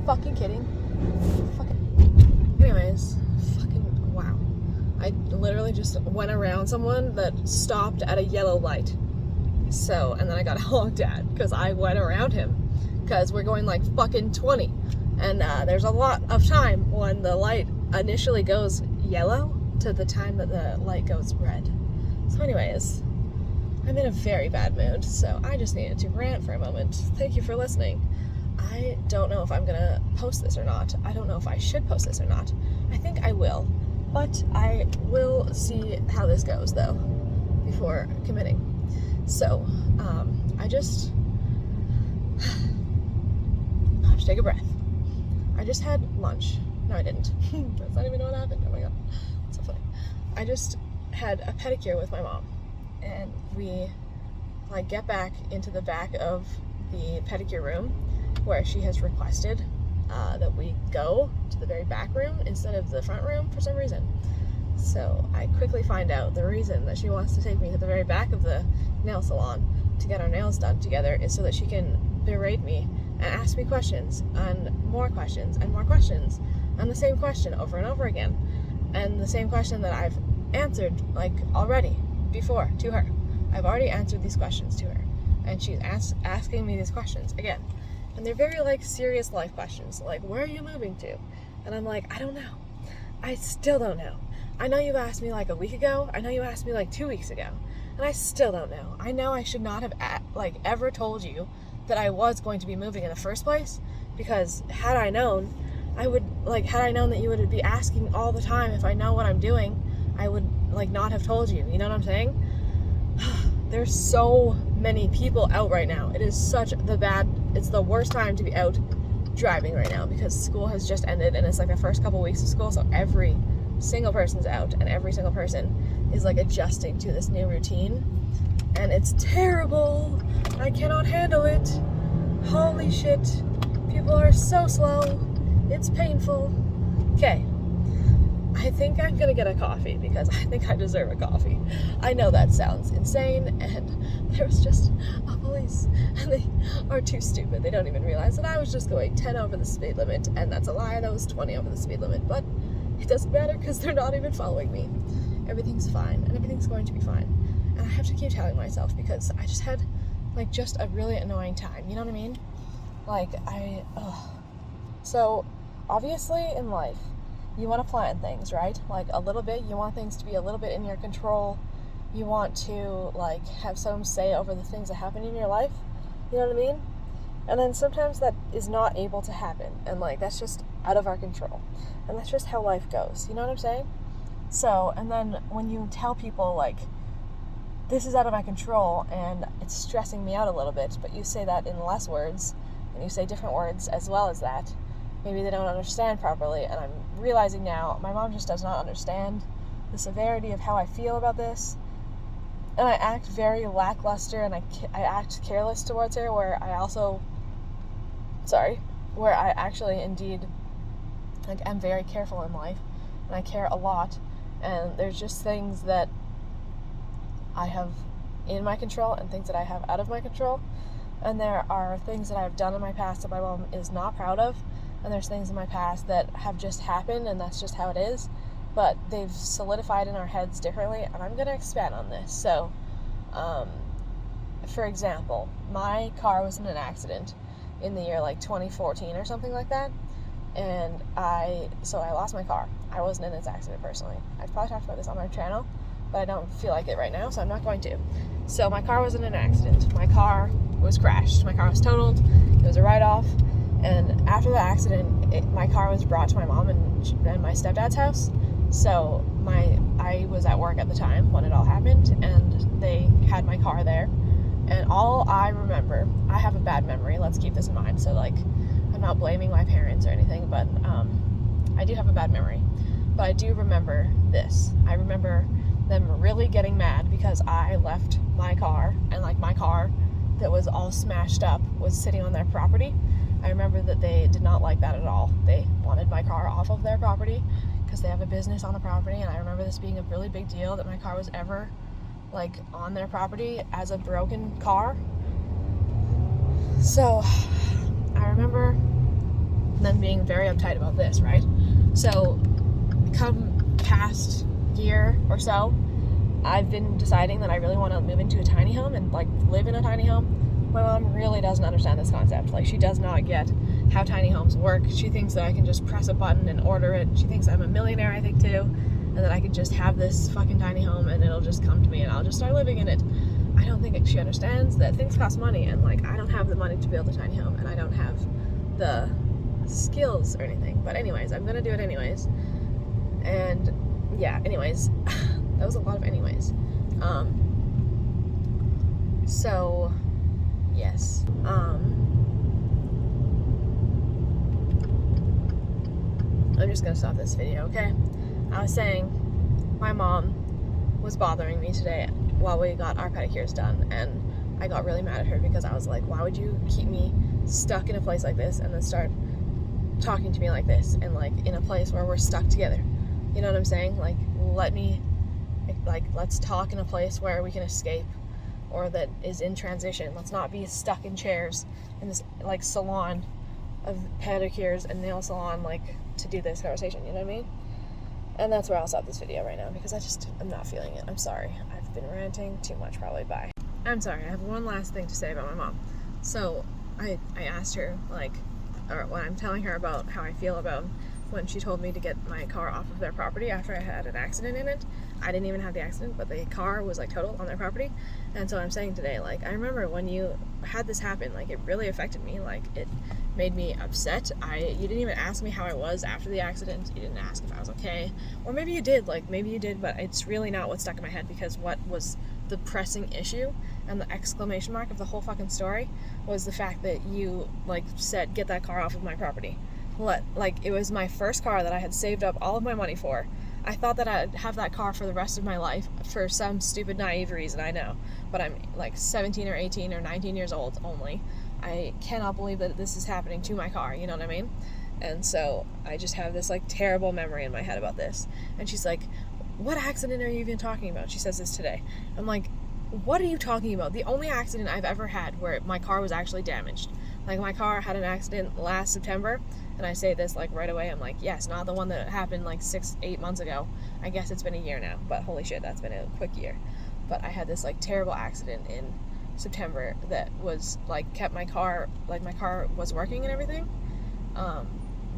fucking kidding? Anyways, fucking wow. I literally just went around someone that stopped at a yellow light. So, and then I got honked at because I went around him because we're going like fucking 20. And there's a lot of time when the light initially goes yellow to the time that the light goes red. So anyways, I'm in a very bad mood, so I just needed to rant for a moment. Thank you for listening. I don't know if I'm gonna post this or not. I don't know if I should post this or not. I think I will, but I will see how this goes though before committing. So, I just have to take a breath. I just had lunch. No, I didn't. That's not even what happened. Oh my god, that's so funny. I just had a pedicure with my mom, and we like get back into the back of the pedicure room where she has requested that we go to the very back room instead of the front room for some reason. So I quickly find out the reason that she wants to take me to the very back of the nail salon to get our nails done together is so that she can berate me and ask me questions and more questions and more questions and the same question over and over again, and the same question that I've answered like already before to her. I've already answered these questions to her, and she's asking me these questions again, and they're very like serious life questions, like where are you moving to? And I'm like, I don't know. I still don't know. I know you asked me like a week ago. I know you asked me like 2 weeks ago, and I still don't know. I know I should not have ever told you that I was going to be moving in the first place, because had I known that you would be asking all the time if I know what I'm doing, I would like not have told you. You know what I'm saying? There's so many people out right now. It is it's the worst time to be out driving right now because school has just ended and it's like the first couple weeks of school, so every single person's out and every single person is like adjusting to this new routine, and it's terrible. I cannot handle it. Holy shit. People are so slow. It's painful. Okay. I think I'm gonna get a coffee because I think I deserve a coffee. I know that sounds insane, and there was just a police, and they are too stupid. They don't even realize that I was just going 10 over the speed limit, and that's a lie. That was 20 over the speed limit, but it doesn't matter because they're not even following me. Everything's fine, and everything's going to be fine. And I have to keep telling myself because I just had like just a really annoying time. You know what I mean? Like So obviously in life, you want to plan things, right? Like a little bit, you want things to be a little bit in your control. You want to like have some say over the things that happen in your life. You know what I mean? And then sometimes that is not able to happen, and like that's just out of our control. And that's just how life goes. You know what I'm saying? So, and then when you tell people like, this is out of my control and it's stressing me out a little bit, but you say that in less words, and you say different words as well as that, maybe they don't understand properly. And I'm realizing now, my mom just does not understand the severity of how I feel about this. And I act very lackluster, and I act careless towards her, where I actually indeed like am very careful in life, and I care a lot. And there's just things that I have in my control and things that I have out of my control. And there are things that I've done in my past that my mom is not proud of. And there's things in my past that have just happened, and that's just how it is. But they've solidified in our heads differently, and I'm going to expand on this. So, for example, my car was in an accident in the year like 2014 or something like that. And I lost my car. I wasn't in this accident personally. I've probably talked about this on my channel, but I don't feel like it right now, so I'm not going to. So my car was in an accident. My car was crashed. My car was totaled. It was a write-off. And after the accident, my car was brought to my mom and my stepdad's house. So I was at work at the time when it all happened, and they had my car there. And all I remember, I have a bad memory, let's keep this in mind. So like, I'm not blaming my parents or anything, but I do have a bad memory. But I do remember this. I remember them really getting mad because I left my car, and like my car that was all smashed up was sitting on their property. I remember that they did not like that at all. They wanted my car off of their property because they have a business on the property, and I remember this being a really big deal that my car was ever like on their property as a broken car. So I remember then being very uptight about this, right? So come past year or so, I've been deciding that I really want to move into a tiny home and like live in a tiny home. My mom really doesn't understand this concept. Like, she does not get how tiny homes work. She thinks that I can just press a button and order it. She thinks I'm a millionaire, I think, too, and that I could just have this fucking tiny home and it'll just come to me and I'll just start living in it. I don't think she understands that things cost money, and like, I don't have the money to build a tiny home, and I don't have the skills or anything. But anyways, I'm gonna do it anyways. And yeah, anyways, that was a lot of anyways. So yes. I'm just gonna stop this video, okay? I was saying my mom was bothering me today while we got our pedicures done, and I got really mad at her because I was like, why would you keep me stuck in a place like this and then start talking to me like this, and like in a place where we're stuck together? You know what I'm saying? Like, let's talk in a place where we can escape, or that is in transition. Let's not be stuck in chairs in this like salon of pedicures and nail salon, like, to do this conversation, you know what I mean? And that's where I'll stop this video right now, because I'm not feeling it. I'm sorry. I've been ranting too much, probably. Bye. I'm sorry. I have one last thing to say about my mom. So I asked her, like, or when I'm telling her about how I feel about when she told me to get my car off of their property after I had an accident in it. I didn't even have the accident, but the car was like totaled on their property. And so I'm saying today, like, I remember when you had this happen, like, it really affected me. Like, it made me upset. You didn't even ask me how I was after the accident. You didn't ask if I was okay. Or maybe you did, but it's really not what stuck in my head, because what was the pressing issue and the exclamation mark of the whole fucking story was the fact that you, like, said, get that car off of my property. Like, it was my first car that I had saved up all of my money for. I thought that I'd have that car for the rest of my life for some stupid, naive reason, I know. But I'm like 17 or 18 or 19 years old only. I cannot believe that this is happening to my car, you know what I mean? And so I just have this like terrible memory in my head about this. And she's like, what accident are you even talking about? She says this today. I'm like, what are you talking about? The only accident I've ever had where my car was actually damaged. Like, my car had an accident last September, and I say this like right away. I'm like, yes, not the one that happened like 6-8 months ago. I guess it's been a year now, but holy shit, that's been a quick year. But I had this like terrible accident in September that was like kept my car was working and everything.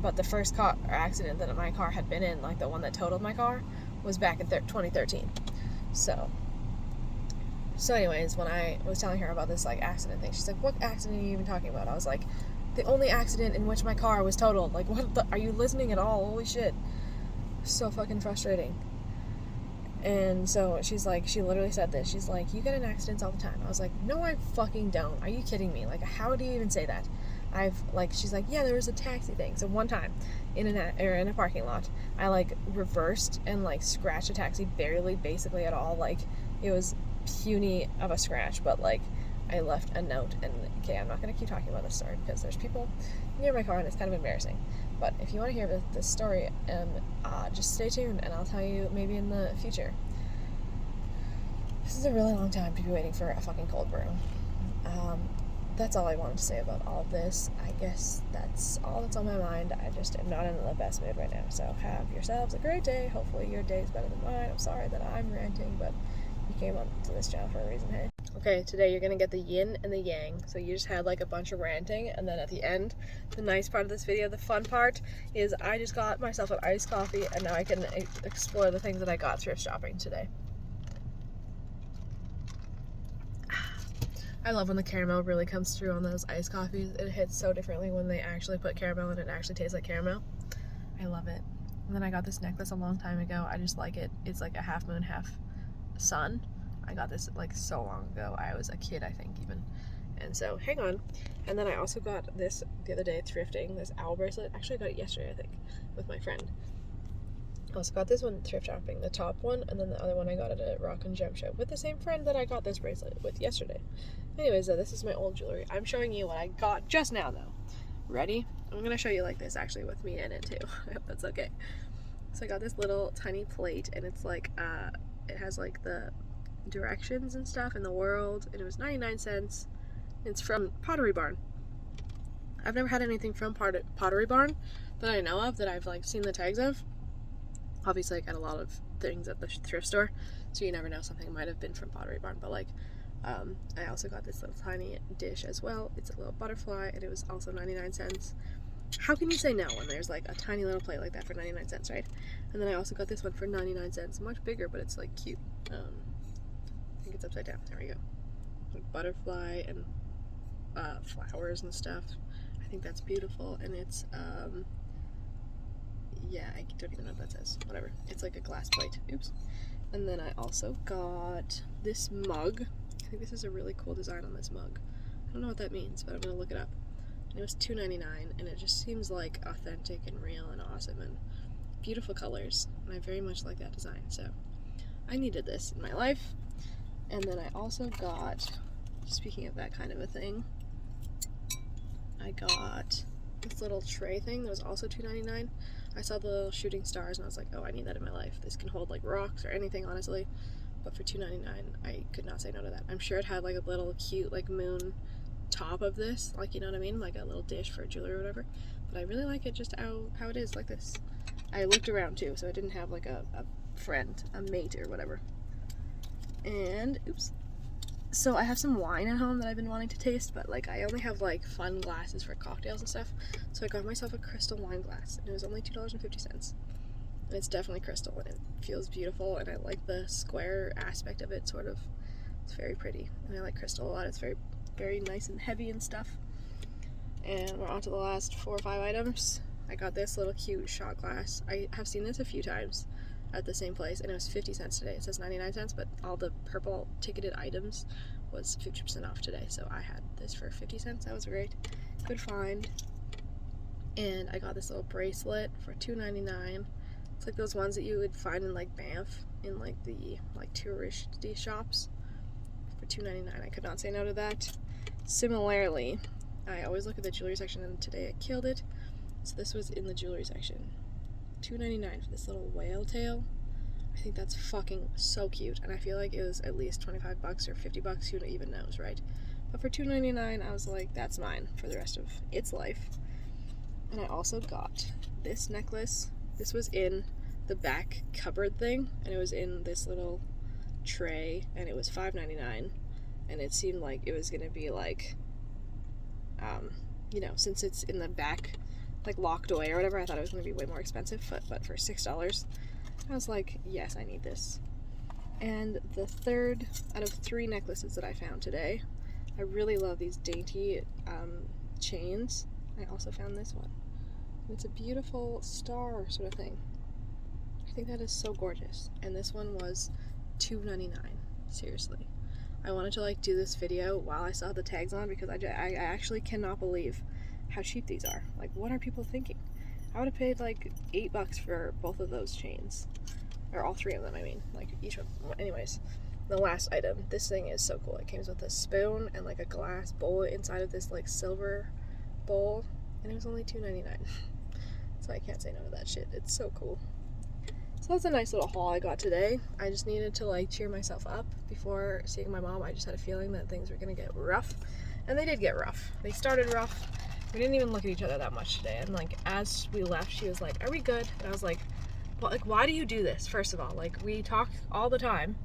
But the first car accident that my car had been in, like the one that totaled my car, was back in 2013. So anyways, when I was telling her about this like accident thing, she's like, what accident are you even talking about? I was like, the only accident in which my car was totaled. Like, are you listening at all? Holy shit. So fucking frustrating. And so she's like, she literally said this. She's like, you get in accidents all the time. I was like, no, I fucking don't. Are you kidding me? Like, how do you even say that? She's like, yeah, there was a taxi thing. So one time in a parking lot, I like reversed and like scratched a taxi barely, basically at all. Like, it was puny of a scratch, but like I left a note. And okay, I'm not going to keep talking about this story because there's people near my car and it's kind of embarrassing. But if you want to hear this story, just stay tuned and I'll tell you maybe in the future. This is a really long time to be waiting for a fucking cold brew. That's all I wanted to say about all of this. I guess that's all that's on my mind. I just am not in the best mood right now. So have yourselves a great day. Hopefully your day is better than mine. I'm sorry that I'm ranting, but you came on to this channel for a reason, hey? Okay, today you're gonna get the yin and the yang. So you just had like a bunch of ranting, and then at the end, the nice part of this video, the fun part, is I just got myself an iced coffee, and now I can explore the things that I got thrift shopping today. I love when the caramel really comes through on those iced coffees. It hits so differently when they actually put caramel and it actually tastes like caramel. I love it. And then I got this necklace a long time ago. I just like it. It's like a half moon, half sun. I got this like so long ago. I was a kid, I think, even. And so, hang on. And then I also got this the other day thrifting, this owl bracelet. Actually, I got it yesterday, I think, with my friend. I also got this one thrift shopping, the top one, and then the other one I got at a rock and gem show with the same friend that I got this bracelet with yesterday. Anyways, this is my old jewelry. I'm showing you what I got just now, though. Ready? I'm going to show you like this, actually, with me in it, too. I hope that's okay. So I got this little tiny plate, and it's like, it has like the directions and stuff in the world, and it was 99 cents. It's from Pottery Barn. I've never had anything from Pottery Barn that I know of that I've like seen the tags of. Obviously I got a lot of things at the thrift store, so you never know, something might have been from Pottery Barn. But like I also got this little tiny dish as well. It's a little butterfly, and it was also 99 cents. How can you say no when there's like a tiny little plate like that for 99 cents, right? And then I also got this one for 99 cents. Much bigger, but it's like cute. I think it's upside down. There we go. Like butterfly and flowers and stuff. I think that's beautiful. And it's yeah, I don't even know what that says. Whatever. It's like a glass plate. Oops. And then I also got this mug. I think this is a really cool design on this mug. I don't know what that means, but I'm gonna look it up. And it was $2.99, and it just seems like authentic and real and awesome and beautiful colors. And I very much like that design. So I needed this in my life. And then I also got, speaking of that kind of a thing, I got this little tray thing that was also $2.99. I saw the little shooting stars and I was like, oh, I need that in my life. This can hold like rocks or anything, honestly. But for $2.99, I could not say no to that. I'm sure it had like a little cute like moon top of this, like, you know what I mean, like a little dish for jewelry or whatever. But I really like it just how it is, like this. I looked around too, so I didn't have like a friend, a mate or whatever. And oops. So I have some wine at home that I've been wanting to taste, but like I only have like fun glasses for cocktails and stuff. So I got myself a crystal wine glass, and it was only $2.50. And it's definitely crystal, and it feels beautiful, and I like the square aspect of it, sort of. It's very pretty, and I like crystal a lot. It's very, very nice and heavy and stuff. And we're on to the last 4 or 5 items. I got this little cute shot glass. I have seen this a few times at the same place, and it was 50 cents today. It says 99 cents, but all the purple ticketed items was 50% off today, so I had this for 50 cents. That was great. Good find. And I got this little bracelet for $2.99. It's like those ones that you would find in like Banff, in like the like touristy shops, for $2.99. I could not say no to that. Similarly, I always look at the jewelry section, and today I killed it. So this was in the jewelry section. $2.99 for this little whale tail. I think that's fucking so cute, and I feel like it was at least $25 or $50. Who even knows, right? But for $2.99, I was like, that's mine for the rest of its life. And I also got this necklace. This was in the back cupboard thing, and it was in this little tray, and it was $5.99, and it seemed like it was gonna be like, you know, since it's in the back, like locked away or whatever, I thought it was gonna be way more expensive, but for $6, I was like, yes, I need this. And the third out of 3 necklaces that I found today, I really love these dainty chains. I also found this one. It's a beautiful star sort of thing. I think that is so gorgeous. And this one was $2.99. Seriously. I wanted to like do this video while I saw the tags on, because I actually cannot believe how cheap these are. Like, what are people thinking? I would have paid like $8 for both of those chains. Or all 3 of them, I mean. Like each one. Anyways, the last item. This thing is so cool. It comes with a spoon and like a glass bowl inside of this like silver bowl. And it was only $2.99. So I can't say no to that shit. It's so cool. So that's a nice little haul I got today. I just needed to like cheer myself up before seeing my mom. I just had a feeling that things were gonna get rough. And they did get rough. They started rough. We didn't even look at each other that much today. And like as we left, she was like, are we good? And I was like, well, like, why do you do this? First of all, like, we talk all the time.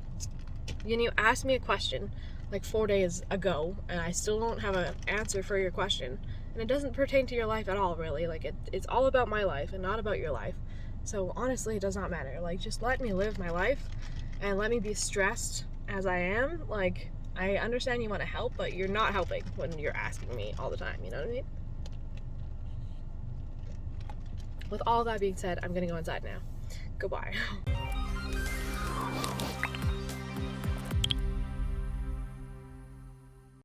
You asked me a question like 4 days ago, and I still don't have an answer for your question. And it doesn't pertain to your life at all, really. Like, it's all about my life and not about your life. So honestly, it does not matter. Like, just let me live my life and let me be stressed as I am. Like, I understand you want to help, but you're not helping when you're asking me all the time. You know what I mean? With all that being said, I'm gonna go inside now. Goodbye.